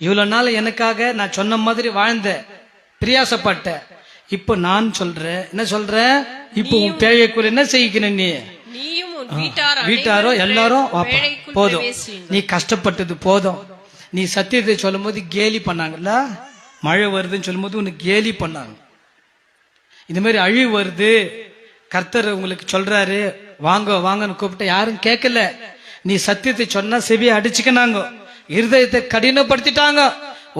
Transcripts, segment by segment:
இவ்வளவு நாள் எனக்காக நான் சொன்ன மாதிரி வாழ்ந்த பிரியாசப்பட்ட. இப்ப நான் சொல்றேன், என்ன சொல்றேன்? இப்போ உன் பேழைக்குள் என்ன செய்யணும்? வீட்டாரோ எல்லாரும் போதும், நீ கஷ்டப்பட்டது போதும். நீ சத்தியத்தை சொல்லும் போது கேலி பண்ணாங்கல்ல, மழை வருதுன்னு சொல்லும் போது உனக்கு கேலி பண்ணாங்க. இந்த மாதிரி அழிவு வருது, கர்த்தர் உங்களுக்கு சொல்றாரு வாங்க வாங்கன்னு கூப்பிட்ட யாரும் கேட்கல. நீ சத்தியத்தை சொன்னா செவியை அடிச்சுக்கினாங்க, இருதயத்தை கடினப்படுத்திட்டாங்க.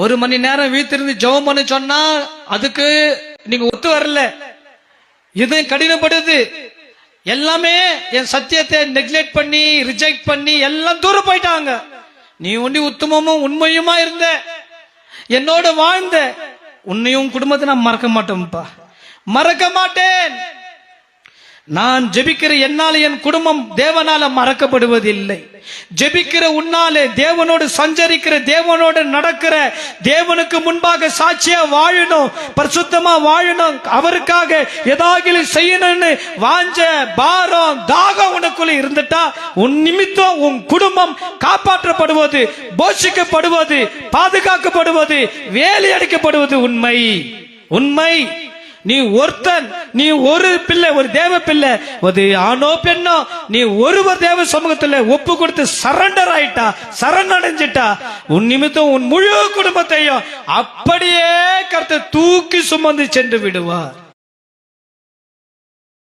1 மணி நேரம் வீட்டிலிருந்து ஜெபம் பண்ண சொன்னா அதுக்கு நீங்க ஒத்து வரல, இதயம் கடினப்படுது. எல்லாமே என் சத்தியத்தை நெக்லெக்ட் பண்ணி ரிஜெக்ட் பண்ணி எல்லாம் தூரம் போயிட்டாங்க. நீ ஒண்டி உத்தமமும் உண்மையுமா இருந்த, என்னோட வாழ்ந்த, உன்னையும் குடும்பத்தை நான் மறக்க மாட்டேன்ப்பா, மறக்க மாட்டேன். நான் ஜெபிக்கிற என்னால என் குடும்பம் தேவனால மறக்கப்படுவதில்லை. ஜெபிக்கிற உன்னாலே தேவனோடு சஞ்சரிக்கிற, தேவனோடு நடக்கிற, தேவனுக்கு முன்பாக சாட்சியா வாழணும், பரிசுத்தமா வாழணும், அவருக்காக ஏதாவது செய்யணும்னு வாஞ்ச பாரம் தாகம் உனக்குள்ள இருந்துட்டா உன் நிமித்தம் உன் குடும்பம் காப்பாற்றப்படுவது, போஷிக்கப்படுவது, பாதுகாக்கப்படுவது, வேலை அடிக்கப்படுவது உண்மை. உண்மை. நீ ஒருத்தன், நீ ஒரு பிள்ளை, ஒரு தேவ பிள்ளை, ஒரு ஆணோ பெண்ணோ, நீ ஒருவர் தேவ சமூகத்துல ஒப்பு கொடுத்து சரண்டர் ஆயிட்டா, சரணடைஞ்சிட்டா, உன் நிமித்தம் உன் முழு குடும்பத்தையும் அப்படியே கர்த்தர் தூக்கி சுமந்து சென்று விடுவார்.